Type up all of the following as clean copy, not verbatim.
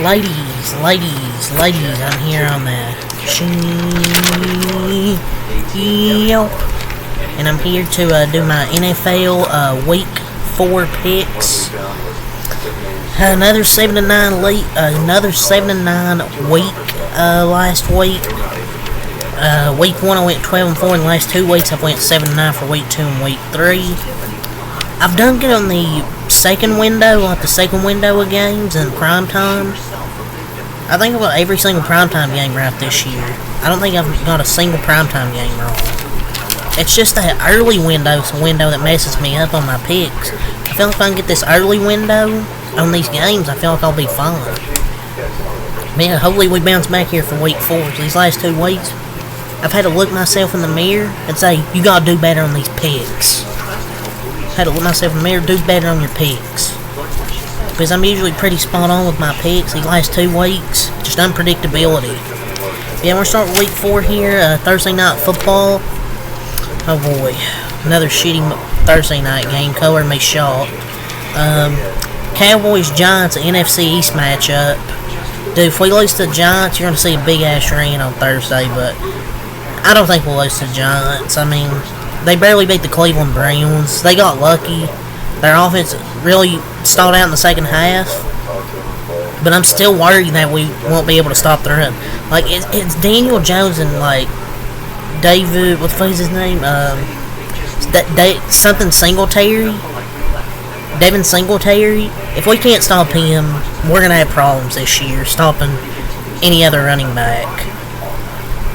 Ladies, I'm here on the and I'm here to do my NFL Week 4 picks. Another 7-9 week last week. Week 1 I went 12-4. In the last 2 weeks I've went 7-9 for week 2 and week 3. I've done good on the second window, like the second window of games and prime time. I think I've got every single primetime game right this year. I don't think I've got a single primetime game wrong. It's just that early window's a window that messes me up on my picks. I feel like if I can get this early window on these games, I feel like I'll be fine. Man, hopefully we bounce back here for week 4. These last 2 weeks, I've had to look myself in the mirror and say, you gotta do better on these picks. I've had to look myself in the mirror, do better on your picks. Because I'm usually pretty spot on with my picks these last 2 weeks. Just unpredictability. Yeah, we're starting week 4 here. Thursday night football. Oh boy. Another shitty Thursday night game. Color me shocked. Cowboys-Giants NFC East matchup. Dude, if we lose to the Giants, you're going to see a big-ass rain on Thursday, but I don't think we'll lose to the Giants. I mean, they barely beat the Cleveland Browns. They got lucky. Their offense really stalled out in the second half. But I'm still worried that we won't be able to stop the run. Like, it's Daniel Jones and, like, David, what the fuck is his name? Something Singletary. Devin Singletary. If we can't stop him, we're going to have problems this year stopping any other running back.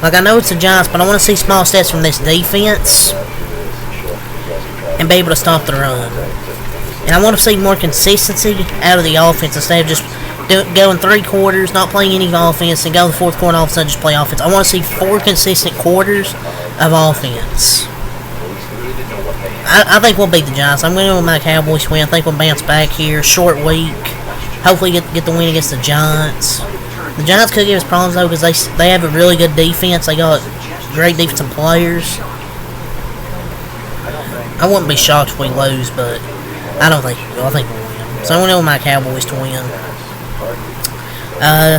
Like, I know it's the Giants, but I want to see small stats from this defense and be able to stop the run. And I want to see more consistency out of the offense instead of just going 3 quarters, not playing any offense, and go to the 4th quarter and all of a sudden just play offense. I want to see 4 consistent quarters of offense. I think we'll beat the Giants. I'm going to go with my Cowboys win. I think we'll bounce back here. Short week. Hopefully get the win against the Giants. The Giants could give us problems, though, because they have a really good defense. They got great defensive players. I wouldn't be shocked if we lose, but I think we'll win. So I'm going to go with my Cowboys to win.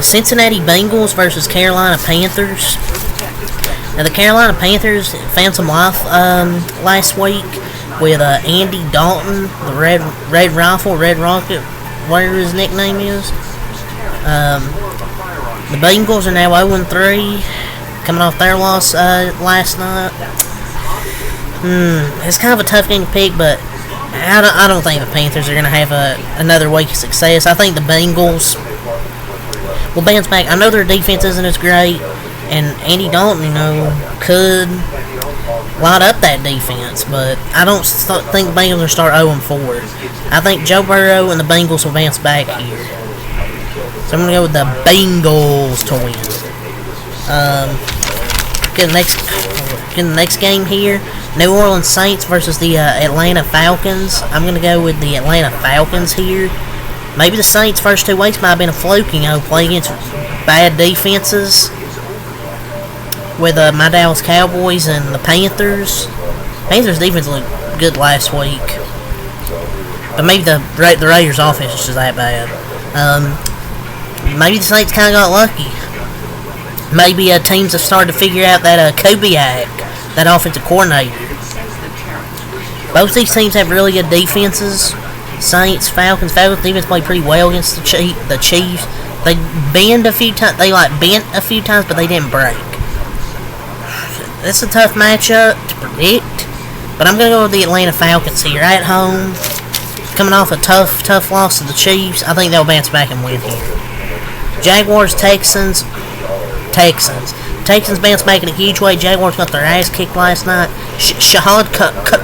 Cincinnati Bengals versus Carolina Panthers. Now, the Carolina Panthers found some life last week with Andy Dalton, the Red Rifle, Red Rocket, whatever his nickname is. The Bengals are now 0-3, coming off their loss last night. It's kind of a tough game to pick, but I don't think the Panthers are going to have another week of success. I think the Bengals will bounce back. I know their defense isn't as great, and Andy Dalton, could light up that defense, but I don't think the Bengals will start 0-4. I think Joe Burrow and the Bengals will bounce back here. So I'm going to go with the Bengals to win. Get the next game here. New Orleans Saints versus the Atlanta Falcons. I'm going to go with the Atlanta Falcons here. Maybe the Saints' first 2 weeks might have been a fluke, play against bad defenses with my Dallas Cowboys and the Panthers. Panthers' defense looked good last week, but maybe the Raiders' offense is just that bad. Maybe the Saints kind of got lucky. Maybe teams have started to figure out that Kubiak, that offensive coordinator. Both these teams have really good defenses. Saints, Falcons defense played pretty well against the Chiefs. They bent a few times, but they didn't break. It's a tough matchup to predict, but I'm going to go with the Atlanta Falcons here at home. Coming off a tough loss to the Chiefs, I think they'll bounce back and win here. Jaguars, Texans bounced back in a huge way. Jaguars got their ass kicked last night. Shahid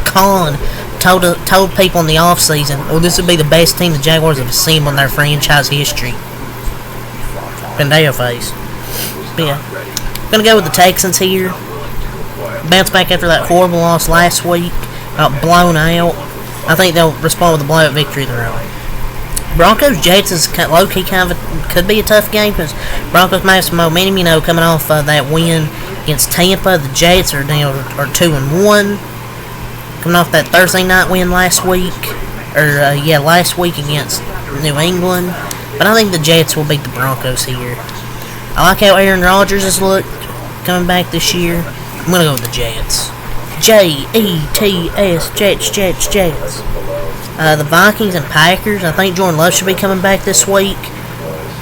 Khan told people in the offseason, this would be the best team the Jaguars have seen in their franchise history. Pandeo face. But yeah, I'm going to go with the Texans here. Bounce back after that horrible loss last week. Got blown out. I think they'll respond with a blowout victory their own. Broncos Jets is low-key could be a tough game because Broncos might have some momentum, coming off that win against Tampa. The Jets are 2-1, coming off that Thursday night win last week, last week against New England. but I think the Jets will beat the Broncos here. I like how Aaron Rodgers has looked coming back this year. I'm gonna go with the Jets. Jets, Jets. The Vikings and Packers. I think Jordan Love should be coming back this week.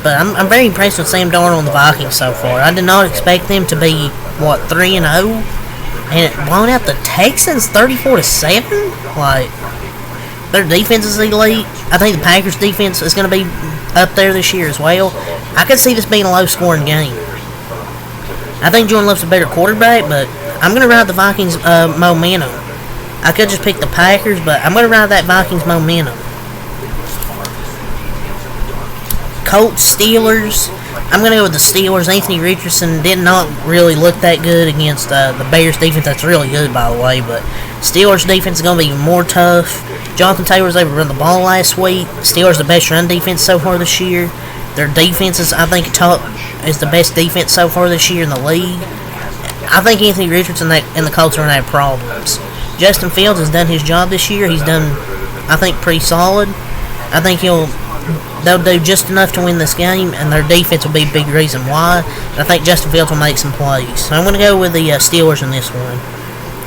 But I'm very impressed with Sam Darnold and the Vikings so far. I did not expect them to be, 3-0? And blown out the Texans 34-7? Like, their defense is elite. I think the Packers defense is going to be up there this year as well. I could see this being a low-scoring game. I think Jordan Love's a better quarterback, but I'm going to ride the Vikings momentum. I could just pick the Packers, but I'm going to ride that Vikings momentum. Colts, Steelers. I'm going to go with the Steelers. Anthony Richardson did not really look that good against the Bears defense. That's really good, by the way. But Steelers defense is going to be even more tough. Jonathan Taylor was able to run the ball last week. Steelers the best run defense so far this year. Their defense is, I think, is the best defense so far this year in the league. I think Anthony Richardson and the Colts are going to have problems. Justin Fields has done his job this year. He's done, I think, pretty solid. I think they'll do just enough to win this game, and their defense will be a big reason why. And I think Justin Fields will make some plays. So I'm going to go with the Steelers in this one.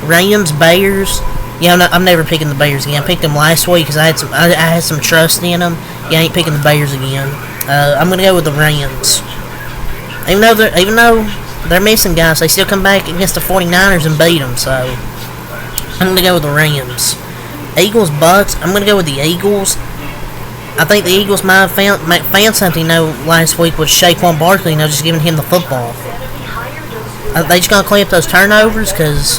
Rams, Bears. Yeah, I'm never picking the Bears again. I picked them last week because I had some trust in them. Yeah, I ain't picking the Bears again. I'm going to go with the Rams. Even though they're missing guys, they still come back against the 49ers and beat them. So I'm going to go with the Rams. Eagles, Bucks. I'm going to go with the Eagles. I think the Eagles might have found something, last week with Saquon Barkley, just giving him the football. They just gonna clean up those turnovers, because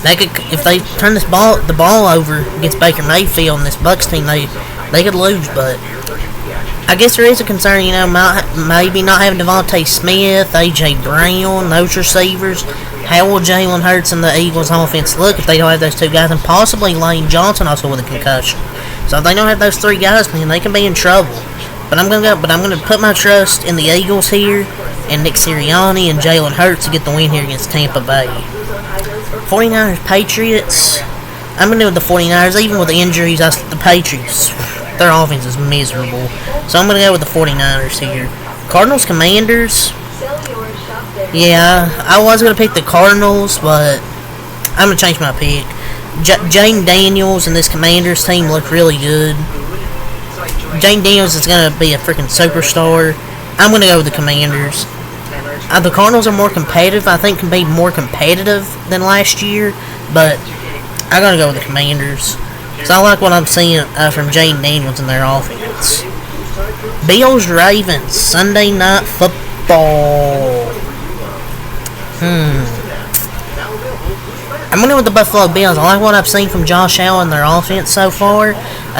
they could, if they turn the ball over against Baker Mayfield and this Bucks team, they could lose. But I guess there is a concern, maybe not having Devontae Smith, A.J. Brown, those receivers. How will Jalen Hurts and the Eagles offense look if they don't have those two guys, and possibly Lane Johnson also with a concussion? So if they don't have those three guys, man, they can be in trouble. But I'm gonna put my trust in the Eagles here, and Nick Sirianni and Jalen Hurts to get the win here against Tampa Bay. 49ers, Patriots. I'm gonna go with the 49ers, even with the injuries. The Patriots, their offense is miserable. So I'm gonna go with the 49ers here. Cardinals, Commanders. Yeah, I was going to pick the Cardinals, but I'm going to change my pick. Jane Daniels and this Commanders team look really good. Jane Daniels is going to be a freaking superstar. I'm going to go with the Commanders. The Cardinals are more competitive. I think can be more competitive than last year, but I'm going to go with the Commanders. So I like what I'm seeing from Jane Daniels and their offense. Bills, Ravens, Sunday Night Football. I'm going to go with the Buffalo Bills. I like what I've seen from Josh Allen and their offense so far.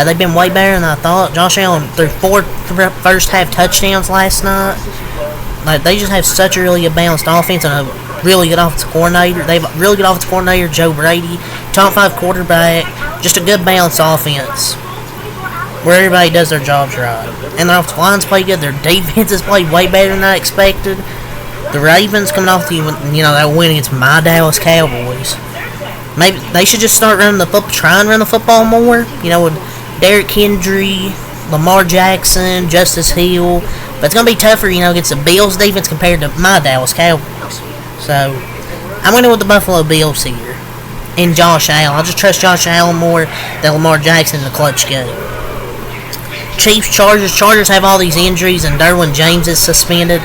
They've been way better than I thought. Josh Allen threw 4 first-half touchdowns last night. They just have such a really balanced offense and a really good offensive coordinator. They have a really good offensive coordinator, Joe Brady. Top 5 quarterback. Just a good balanced offense where everybody does their jobs right. And their offensive lines play good. Their defense has played way better than I expected. The Ravens coming off that win against my Dallas Cowboys. Maybe they should just start try and run the football more. With Derrick Henry, Lamar Jackson, Justice Hill. But it's going to be tougher, against the Bills defense compared to my Dallas Cowboys. So, I'm going to go with the Buffalo Bills here. And Josh Allen. I just trust Josh Allen more than Lamar Jackson in the clutch game. Chiefs, Chargers. Chargers have all these injuries, and Derwin James is suspended.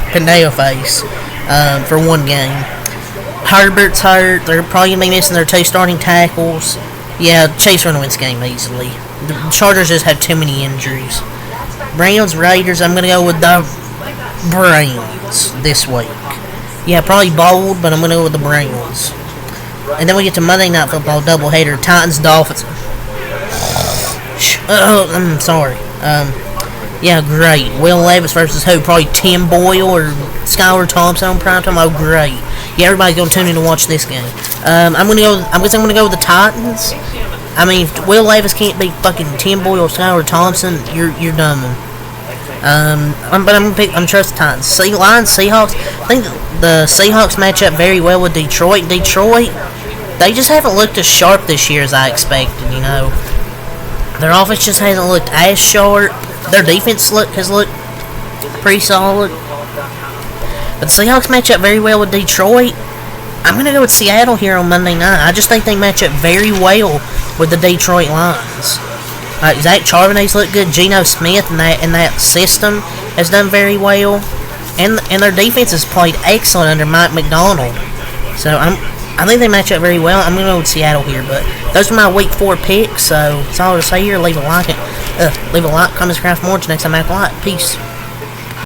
Pandeo face for one game. Herbert's hurt. They're probably going to be missing their 2 starting tackles. Yeah, Chiefs are going to win this game easily. The Chargers just have too many injuries. Browns, Raiders. I'm going to go with the Browns this week. Yeah, probably bold, but I'm going to go with the Browns. And then we get to Monday Night Football doubleheader. Titans, Dolphins. I'm sorry. Yeah, great. Will Levis versus who? Probably Tim Boyle or Skylar Thompson on primetime. Oh, great. Yeah, everybody's gonna tune in to watch this game. I'm gonna go with the Titans. I mean, if Will Levis can't beat fucking Tim Boyle or Skylar Thompson, you're dumb. But I'm trust the Titans. Lions, Seahawks. I think the Seahawks match up very well with Detroit. Detroit, they just haven't looked as sharp this year as I expected. Their offense just hasn't looked as sharp. Their defense has looked pretty solid. But the Seahawks match up very well with Detroit. I'm going to go with Seattle here on Monday night. I just think they match up very well with the Detroit Lions. Zach Charbonnet's looked good. Geno Smith in that system has done very well. And their defense has played excellent under Mike McDonald. So I think they match up very well. I'm going to go with Seattle here. But those are my Week 4 picks. So that's all to say here. Leave a like, comment, subscribe for more. Till next time, Mac Light. Peace.